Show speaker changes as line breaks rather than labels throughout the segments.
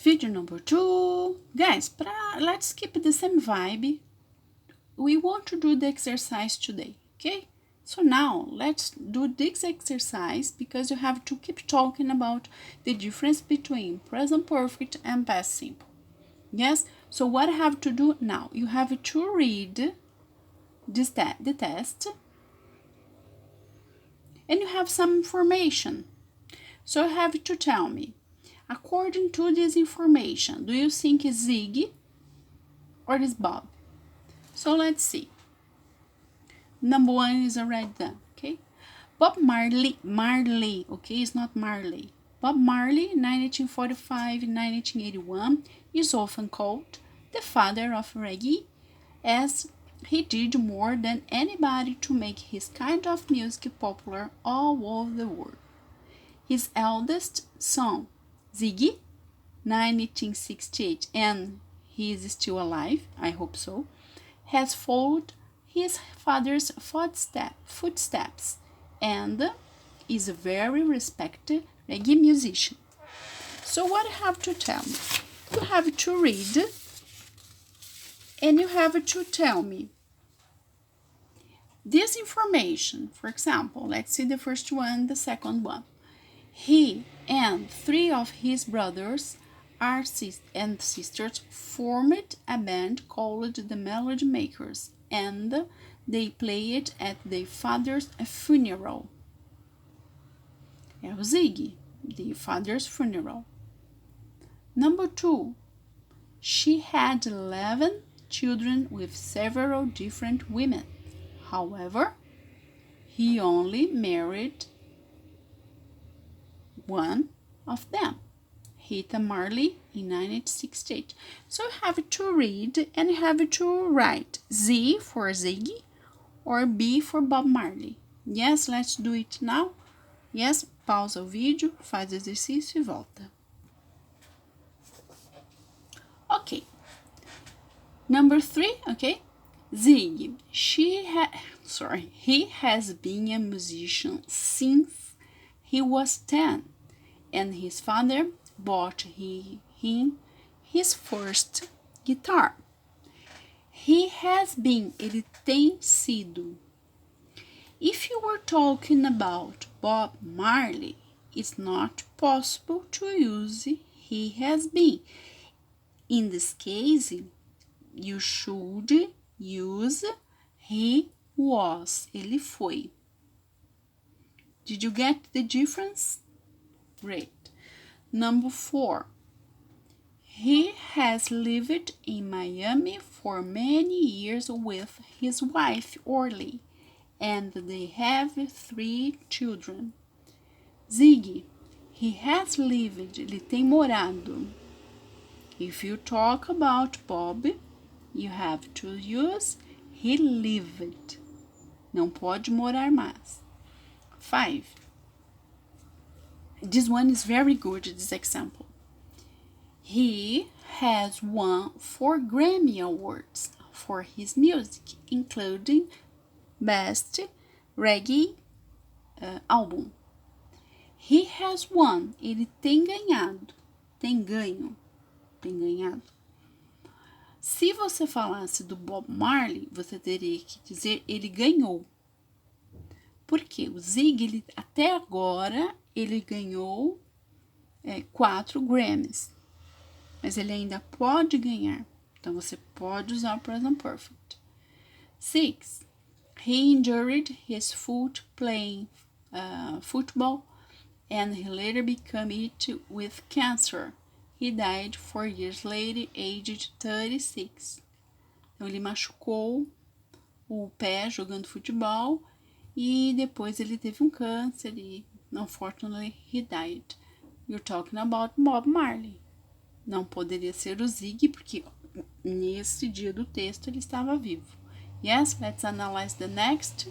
Video number 2. Guys, let's keep the same vibe. We want to do the exercise today, okay? So now let's do this exercise because you have to keep talking about the difference between present perfect and past simple. Yes? So what I have to do now? You have to read the test and you have some information. So you have to tell me, according to this information, do you think it's Ziggy or is Bob? So let's see. Number 1 is already done, okay? Bob Marley, okay, it's not Marley. Bob Marley, 1945-1981, is often called the father of reggae, as he did more than anybody to make his kind of music popular all over the world. His eldest son, Ziggy, 1968, and he is still alive, I hope so, has followed his father's footsteps and is a very respected reggae musician. So what you have to tell me? You have to read and you have to tell me this information. For example, let's see the first one, the second one. He and 3 of his brothers and sisters formed a band called the Melody Makers, and they played at their father's funeral. É o Ziggy, the father's funeral. Number 2, she had 11 children with several different women. However, he only married one of them, Rita Marley, in 1968. So you have to read and you have to write Z for Ziggy or B for Bob Marley. Yes, let's do it now. Yes, pausa o vídeo, faz o exercício e volta. Ok. Number 3, okay. Ziggy, he has been a musician since he was 10, and his father bought him his first guitar. He has been, ele tem sido. If you were talking about Bob Marley, it's not possible to use he has been. In this case, you should use he was, ele foi. Did you get the difference? Great. Number 4. He has lived in Miami for many years with his wife, Orly, and they have 3 children. Ziggy, he has lived, ele tem morado. If you talk about Bob, you have to use he lived. Não pode morar mais. 5. This one is very good, this example. He has won 4 Grammy Awards for his music, including Best Reggae Album. He has won, ele tem ganhado, tem ganho, tem ganhado. Se você falasse do Bob Marley, você teria que dizer ele ganhou. Porque o Ziggy, até agora, ele ganhou 4 Grammys. Mas ele ainda pode ganhar. Então, você pode usar o present perfect. 6. He injured his foot playing football and he later became it with cancer. He died 4 years later, aged 36. Então, ele machucou o pé jogando futebol e depois ele teve um câncer e, unfortunately, he died. You're talking about Bob Marley. Não poderia ser o Ziggy, porque nesse dia do texto ele estava vivo. Yes, let's analyze the next.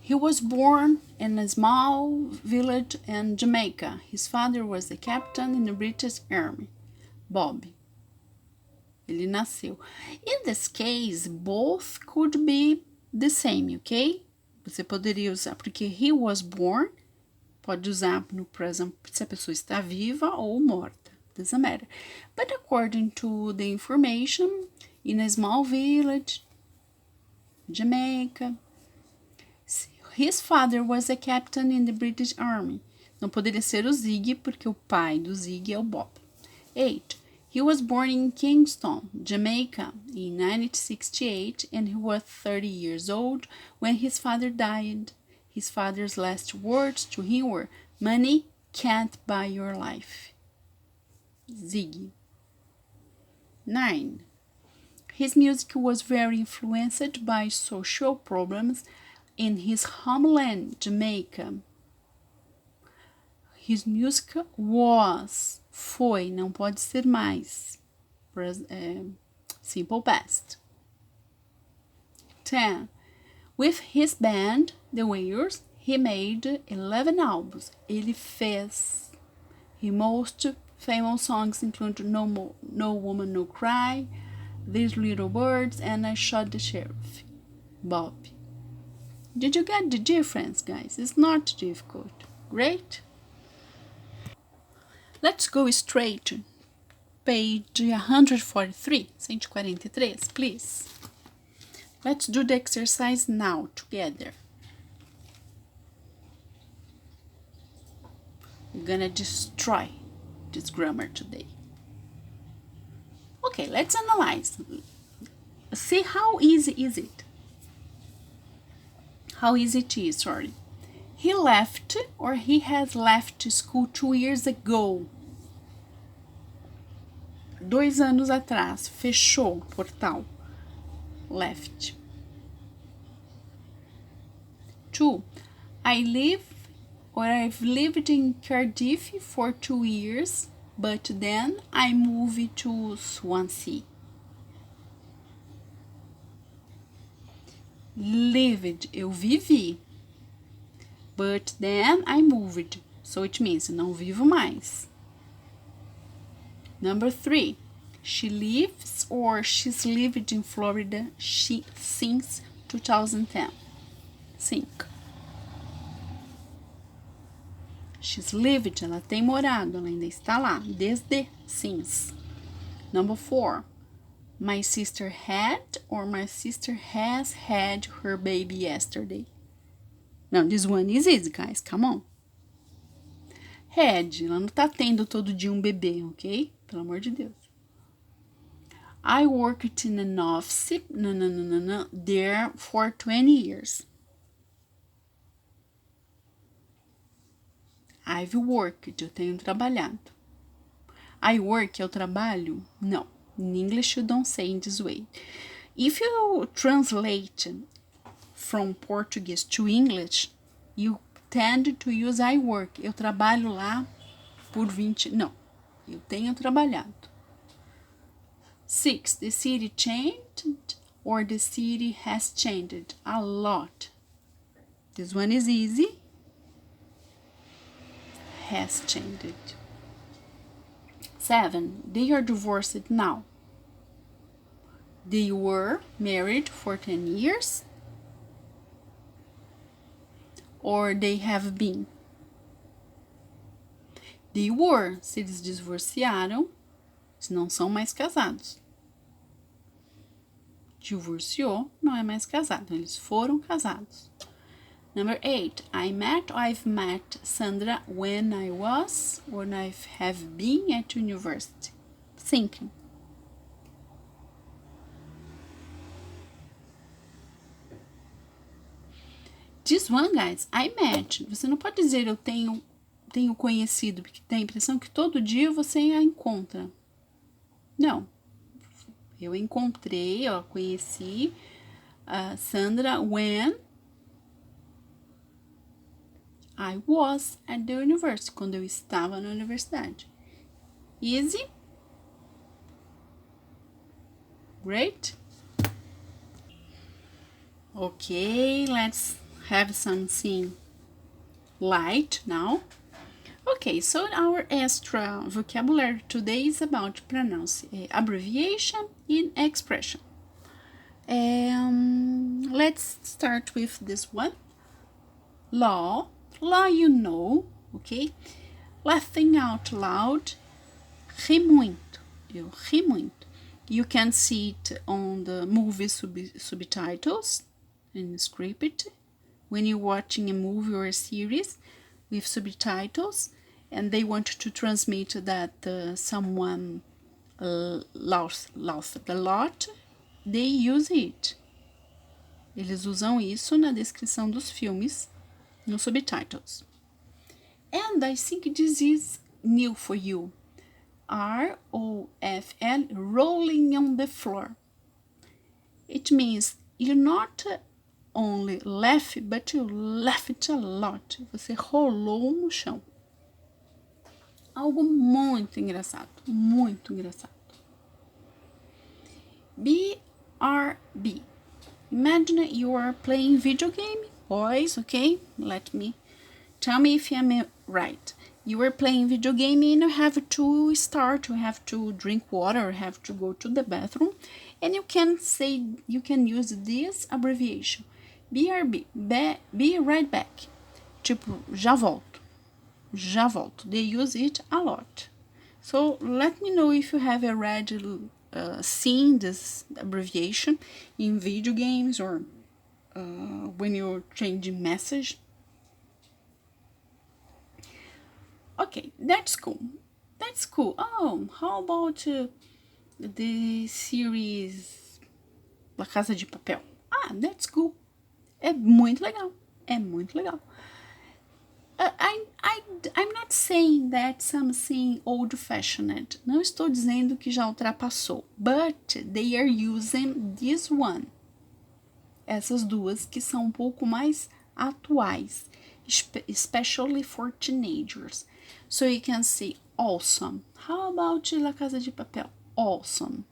He was born in a small village in Jamaica. His father was a captain in the British Army. Bob. Ele nasceu. In this case, both could be the same, ok? Você poderia usar, porque he was born, pode usar no present se a pessoa está viva ou morta. Doesn't matter. But according to the information, in a small village, Jamaica, his father was a captain in the British Army. Não poderia ser o Zig, porque o pai do Zig é o Bob. 8. He was born in Kingston, Jamaica, in 1968, and he was 30 years old when his father died. His father's last words to him were, "Money can't buy your life." Ziggy. 9. His music was very influenced by social problems in his homeland, Jamaica. His music was, foi, não pode ser mais. Simple past. 10. With his band, The Wailers, he made 11 albums. Ele fez. His most famous songs include No Woman, No Cry, These Little Birds, and I Shot the Sheriff. Bob. Did you get the difference, guys? It's not difficult. Great? Let's go straight to page 143, please. Let's do the exercise now together. We're gonna destroy this grammar today. Okay, let's analyze. See how easy is it? How easy it is, sorry. He left, or he has left school 2 years ago. 2 anos atrás, fechou o portal. Left. 2. I've lived in Cardiff for 2 years, but then I moved to Swansea. Lived, eu vivi. But then I moved, so it means não vivo mais. Number 3. She lives or she's lived in Florida since 2010. 5. She's lived, ela tem morado, ela ainda está lá, desde since. Number 4. My sister had or my sister has had her baby yesterday. Não, this one is easy, guys, come on. Had, ela não tá tendo todo dia um bebê, ok? Pelo amor de Deus. I worked in an office, there for 20 years. I've worked, eu tenho trabalhado. I work, eu trabalho? Não. In English, you don't say in this way. If you translate from Portuguese to English, you tend to use I work. Eu trabalho lá por 20... Não, eu tenho trabalhado. 6. The city changed or the city has changed a lot. This one is easy. Has changed. 7. They are divorced now. They were married for 10 years. Or they have been. They were, se eles divorciaram, eles não são mais casados. Divorciou, não é mais casado, eles foram casados. Number 8. I've met Sandra when I was or I have been at university. Thinking. This one, guys, I met. Você não pode dizer eu tenho conhecido, porque tem a impressão que todo dia você a encontra. Não. Eu encontrei, eu conheci a Sandra when I was at the university, quando eu estava na universidade. Easy? Great? Okay, let's have something light now. Okay, so our extra vocabulary today is about abbreviation in expression. Let's start with this one. Law, you know, ok? Laughing out loud, ri muito. Eu ri muito. You can see it on the movie subtitles in script. When you're watching a movie or a series with subtitles and they want to transmit that someone laughed a lot, they use it. Eles usam isso na descrição dos filmes, nos subtitles. And I think this is new for you. ROFL, rolling on the floor. It means you not only laugh, but you laughed a lot. Você rolou no chão. Algo muito engraçado, muito engraçado. BRB. Imagine you are playing video game, boys, okay? Tell me if I'm right. You are playing video game and you have to start, you have to drink water, you have to go to the bathroom, and you can use this abbreviation. BRB, be right back. Tipo, já volto. Já volto. They use it a lot. So let me know if you have already seen this abbreviation in video games or when you're changing message. Okay, that's cool. That's cool. Oh, how about the series La Casa de Papel? Ah, that's cool. É muito legal. É muito legal. I'm not saying that something old-fashioned. Não estou dizendo que já ultrapassou. But they are using this one. Essas duas que são um pouco mais atuais. Especially for teenagers. So you can say awesome. How about La Casa de Papel? Awesome.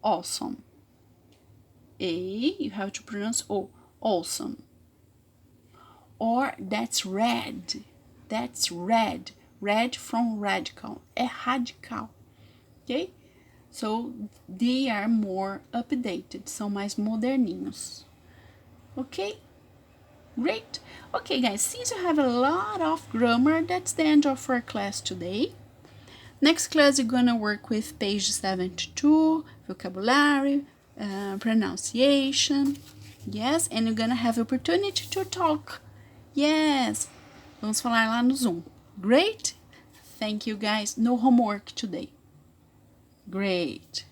Awesome. A, you have to pronounce O. Awesome. Or that's red. That's red. Red from radical. É radical. Ok? So they are more updated. São mais moderninhos. Ok? Great. Okay, guys, since you have a lot of grammar, that's the end of our class today. Next class, you're gonna work with page 72, vocabulary, pronunciation. Yes, and you're gonna have opportunity to talk. Yes, vamos falar lá no Zoom. Great. Thank you, guys. No homework today. Great.